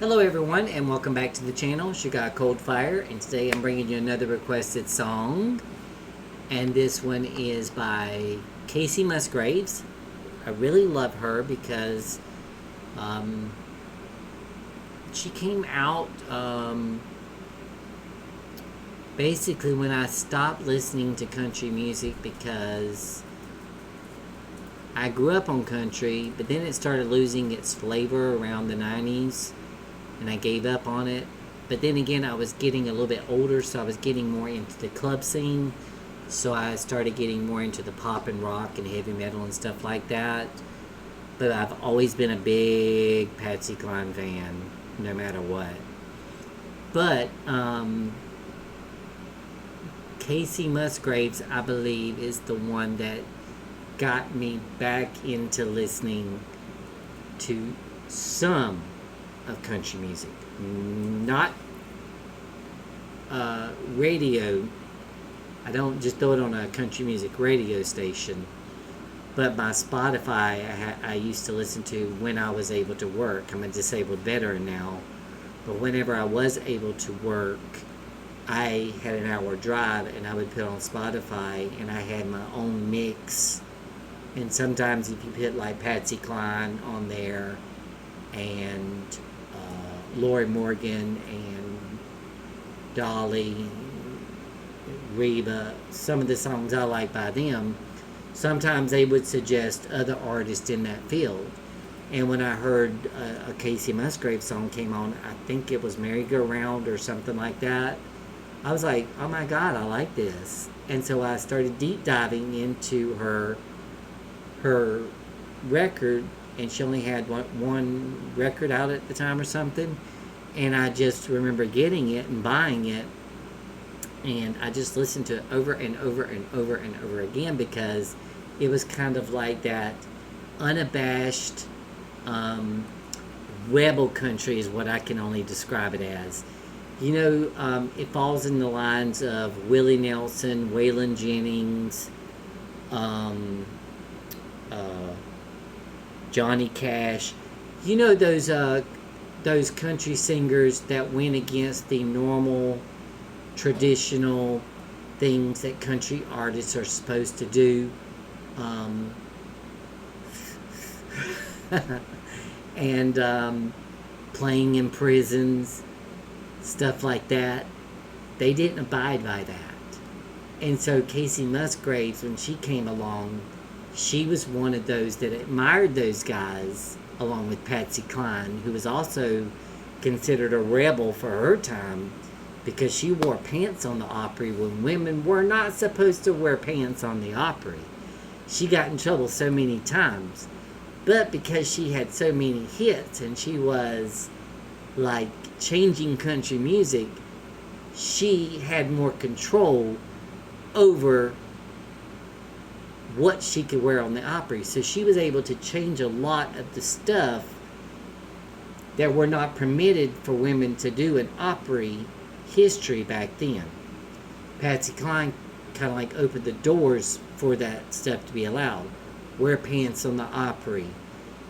Hello everyone and welcome back to the channel. It's your guy Cold Fire, and today I'm bringing you another requested song, and this one is by Kacey Musgraves. I really love her because um, she came out basically when I stopped listening to country music, because I grew up on country, but then it started losing its flavor around the 90s and I gave up on it. But then again, I was getting a little bit older, so I was getting more into the club scene. So I started getting more into the pop and rock and heavy metal and stuff like that. But I've always been a big Patsy Cline fan, no matter what. But Kacey Musgraves, I believe, is the one that got me back into listening to some of country music. Not radio. I don't just throw it on a country music radio station. But my Spotify, I used to listen to when I was able to work. I'm a disabled veteran now. But whenever I was able to work, I had an hour drive and I would put on Spotify and I had my own mix. And sometimes if you put like Patsy Cline on there and Lori Morgan and Dolly, Reba, some of the songs I like by them, sometimes they would suggest other artists in that field. And when I heard a Kacey Musgrave song came on, I think it was Merry Go Round or something like that, I was like, oh my God, I like this. And so I started deep diving into her record, and she only had one record out at the time or something. And I just remember getting it and buying it, and I just listened to it over and over and over and over again, because it was kind of like that unabashed rebel country is what I can only describe it as. You know, it falls in the lines of Willie Nelson, Waylon Jennings, Johnny Cash. You know, those country singers that went against the normal, traditional things that country artists are supposed to do. And playing in prisons, stuff like that. They didn't abide by that. And so Kacey Musgraves, when she came along, she was one of those that admired those guys, along with Patsy Cline, who was also considered a rebel for her time, because she wore pants on the Opry when women were not supposed to wear pants on the Opry. She got in trouble so many times. But because she had so many hits and she was like changing country music, she had more control over what she could wear on the Opry. So she was able to change a lot of the stuff that were not permitted for women to do in Opry history back then. Patsy Cline kind of like opened the doors for that stuff to be allowed. Wear pants on the Opry,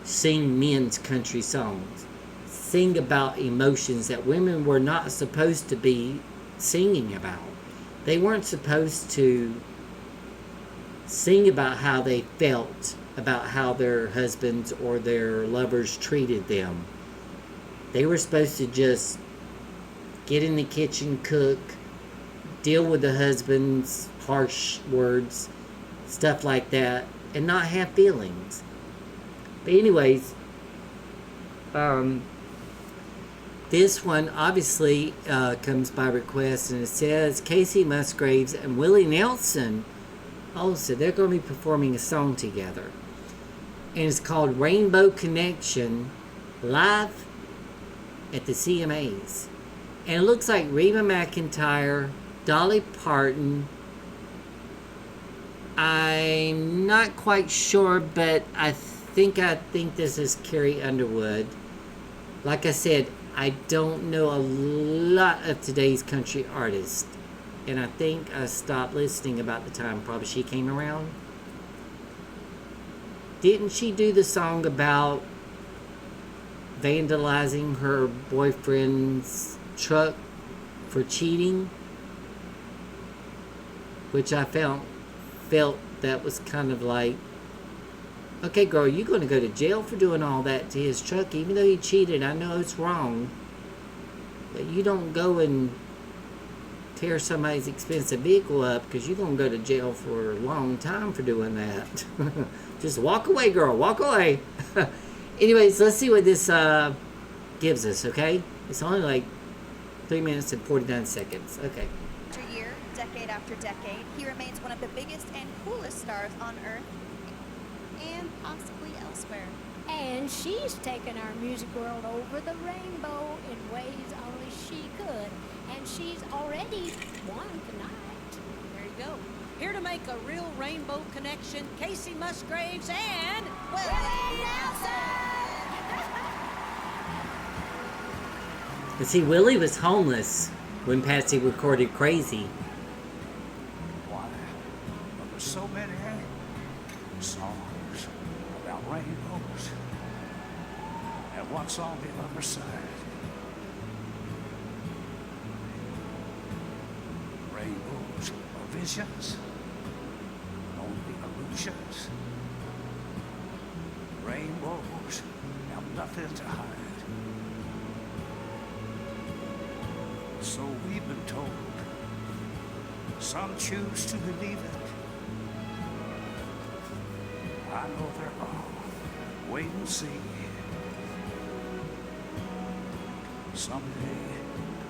sing men's country songs, sing about emotions that women were not supposed to be singing about. They weren't supposed to sing about how they felt about how their husbands or their lovers treated them. They were supposed to just get in the kitchen, cook, deal with the husband's harsh words, stuff like that, and not have feelings. But anyways, this one obviously comes by request, and it says Kacey Musgraves and Willie Nelson. So they're going to be performing a song together, and it's called Rainbow Connection, live at the CMAs. And it looks like Reba McEntire, Dolly Parton. I'm not quite sure, but I think this is Carrie Underwood. Like I said, I don't know a lot of today's country artists, and I think I stopped listening about the time probably she came around. Didn't she do the song about vandalizing her boyfriend's truck for cheating, which I felt that was kind of like, okay, girl, you're going to go to jail for doing all that to his truck, even though he cheated. I know it's wrong, but you don't go and tear somebody's expensive vehicle up, because you're going to go to jail for a long time for doing that. Just walk away, girl. Walk away. Anyways, let's see what this gives us, okay? It's only like 3 minutes and 49 seconds. Okay. After year, decade after decade, he remains one of the biggest and coolest stars on Earth and possibly elsewhere. And she's taken our music world over the rainbow in ways only she could. And she's already won tonight. There you go. Here to make a real rainbow connection, Kacey Musgraves and Willie Nelson! And see, Willie was homeless when Patsy recorded Crazy. Why? There were so many songs about rainbows. And what's on the other side? Rainbows are visions, only illusions. Rainbows have nothing to hide. So we've been told. Some choose to believe it. I know they're wrong. Wait and see. Someday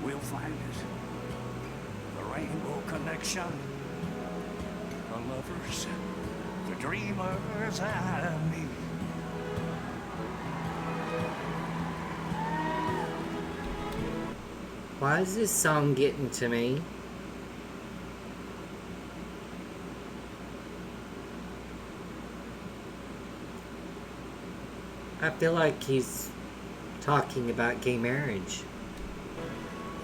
we'll find it. The rainbow connection. The lovers, the dreamers, and me. Why is this song getting to me? I feel like he's talking about gay marriage.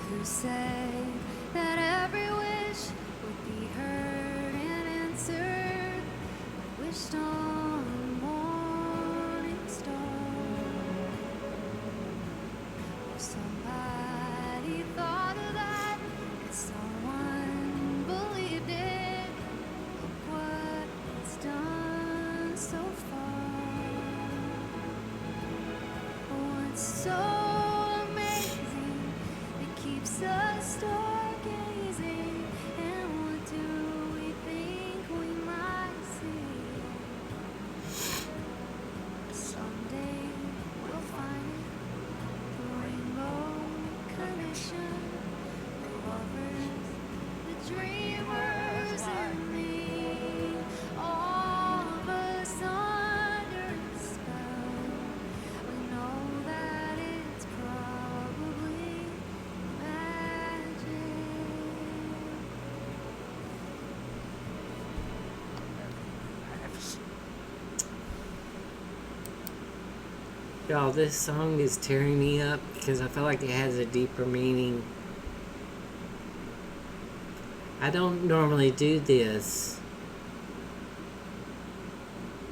Who said that every wish would be heard and answered? Wished on a morning star. Or somebody thought of that, and someone believed it. Look what it's done so far. What's so amazing that keeps us stargazing, and what do we think we might see? Someday we'll find it, the rainbow connection, the lovers, the dreamers, and me, all of us under a spell. We know that it's probably magic. Y'all, this song is tearing me up because I feel like it has a deeper meaning. I don't normally do this,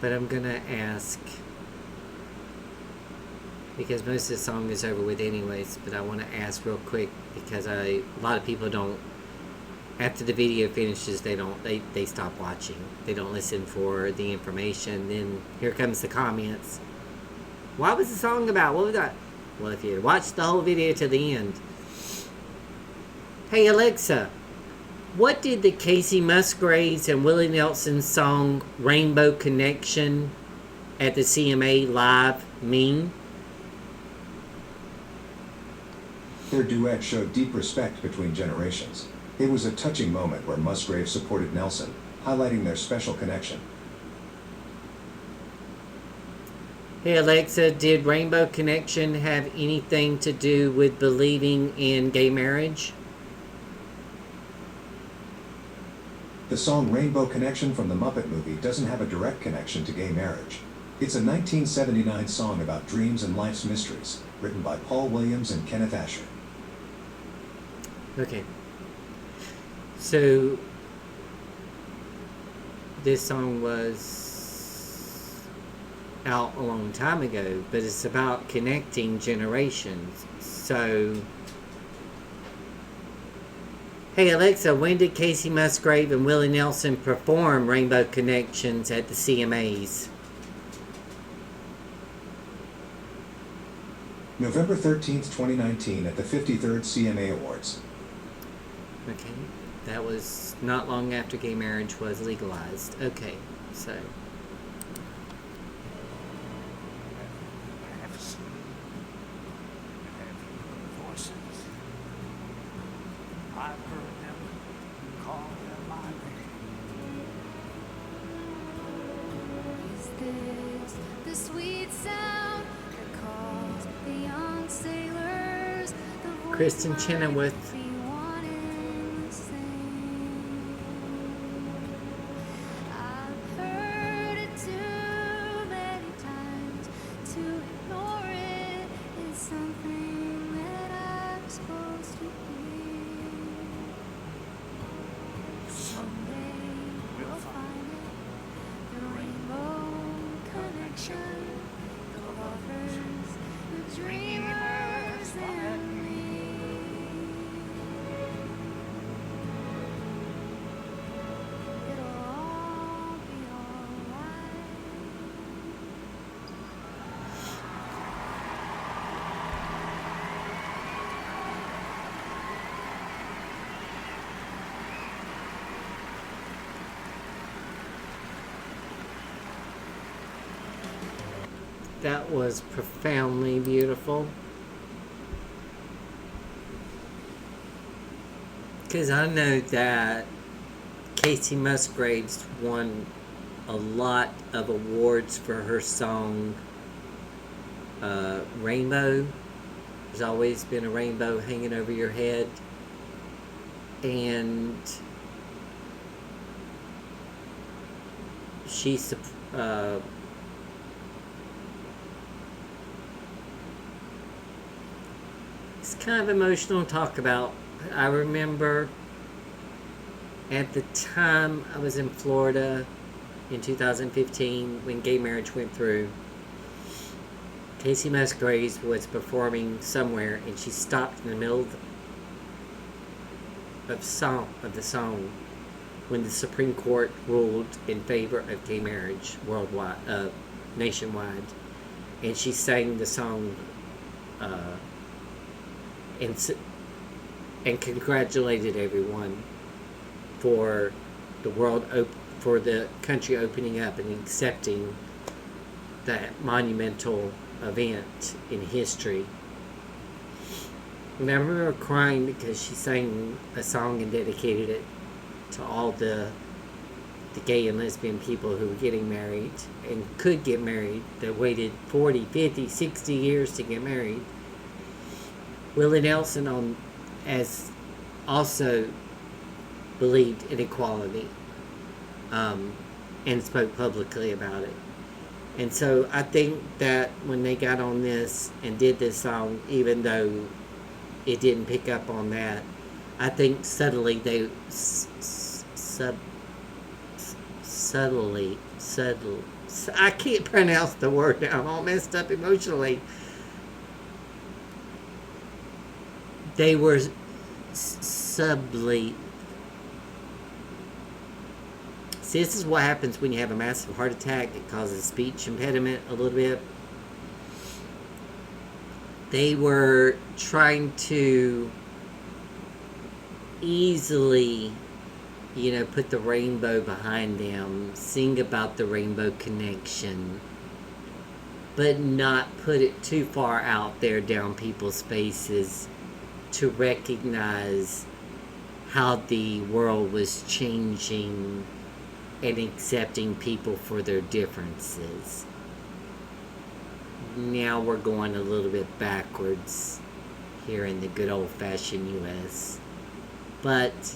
but I'm gonna ask, because most of the song is over with anyways, but I want to ask real quick because a lot of people don't, after the video finishes, they stop watching. They don't listen for the information. Then here comes the comments. What was the song about? What was that? Well, if you had watched the whole video to the end. Hey Alexa, what did the Kacey Musgraves and Willie Nelson song Rainbow Connection at the CMA Live mean? Their duet showed deep respect between generations. It was a touching moment where Musgraves supported Nelson, highlighting their special connection. Hey Alexa, did Rainbow Connection have anything to do with believing in gay marriage? The song Rainbow Connection from the Muppet movie doesn't have a direct connection to gay marriage. It's a 1979 song about dreams and life's mysteries, written by Paul Williams and Kenneth Asher. Okay. So, this song was out a long time ago, but it's about connecting generations. So, hey Alexa, when did Kacey Musgrave and Willie Nelson perform Rainbow Connections at the CMAs? November 13th, 2019 at the 53rd CMA Awards. Okay, that was not long after gay marriage was legalized. Okay, so Have seen and have heard voices. I've heard them call them my name. Is this the sweet sound that calls the young sailors? The voice Kristen might Chenoweth. be one and the same. I've heard it too many times to ignore it. It's something that I'm supposed to hear. Someday we'll find it. The rainbow connection, the lovers, the dreamers, and me. It'll all be alright. that was profoundly beautiful. Because I know that Kacey Musgraves won a lot of awards for her song Rainbow. There's always been a rainbow hanging over your head. And she's it's kind of emotional to talk about. I remember at the time I was in Florida in 2015 when gay marriage went through. Kacey Musgraves was performing somewhere and she stopped in the middle of the song when the Supreme Court ruled in favor of gay marriage worldwide, nationwide, and she sang the song and congratulated everyone for for the country opening up and accepting that monumental event in history. And I remember crying because she sang a song and dedicated it to all the gay and lesbian people who were getting married and could get married, that waited 40, 50, 60 years to get married. Willie Nelson as also believed in equality and spoke publicly about it. And so I think that when they got on this and did this song, even though it didn't pick up on that, I think subtly they I can't pronounce the word now. I'm all messed up emotionally. They were subtly. See, this is what happens when you have a massive heart attack. It causes speech impediment a little bit. They were trying to easily, put the rainbow behind them, sing about the rainbow connection, but not put it too far out there down people's faces to recognize how the world was changing and accepting people for their differences. Now we're going a little bit backwards here in the good old-fashioned U.S. But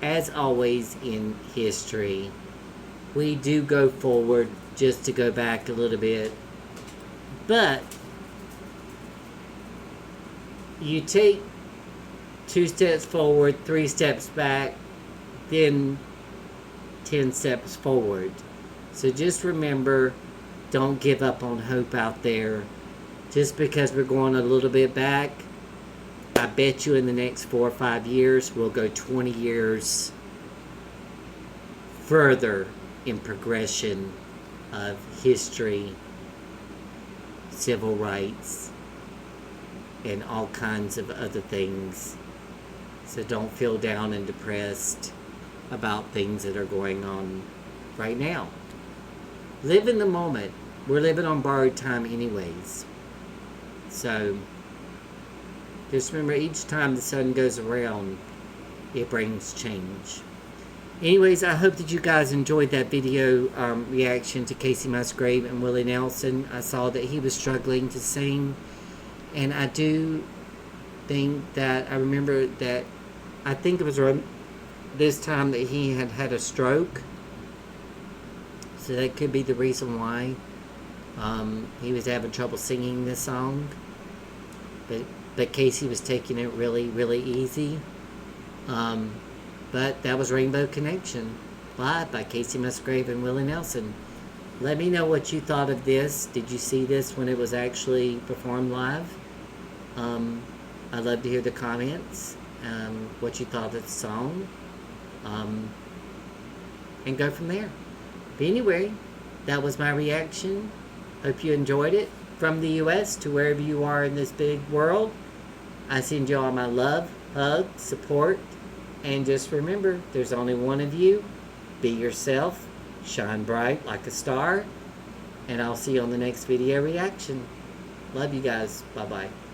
as always in history, we do go forward just to go back a little bit. But you take 2 steps forward, 3 steps back, then 10 steps forward. So just remember, don't give up on hope out there. Just because we're going a little bit back, I bet you in the next 4 or 5 years, we'll go 20 years further in progression of history, civil rights, and all kinds of other things. So don't feel down and depressed about things that are going on right now. Live in the moment. We're living on borrowed time anyways. So just remember, each time the sun goes around, it brings change. Anyways, I hope that you guys enjoyed that video reaction to Kacey Musgrave and Willie Nelson. I saw that he was struggling to sing. And I do think that, I remember that, I think it was around this time that he had had a stroke. So that could be the reason why he was having trouble singing this song. But Kacey was taking it really, really easy. But that was Rainbow Connection, live by Kacey Musgrave and Willie Nelson. Let me know what you thought of this. Did you see this when it was actually performed live? I'd love to hear the comments, what you thought of the song, and go from there. But anyway, that was my reaction. Hope you enjoyed it. From the U.S. to wherever you are in this big world, I send you all my love, hug, support, and just remember, there's only one of you. Be yourself, shine bright like a star, and I'll see you on the next video reaction. Love you guys. Bye-bye.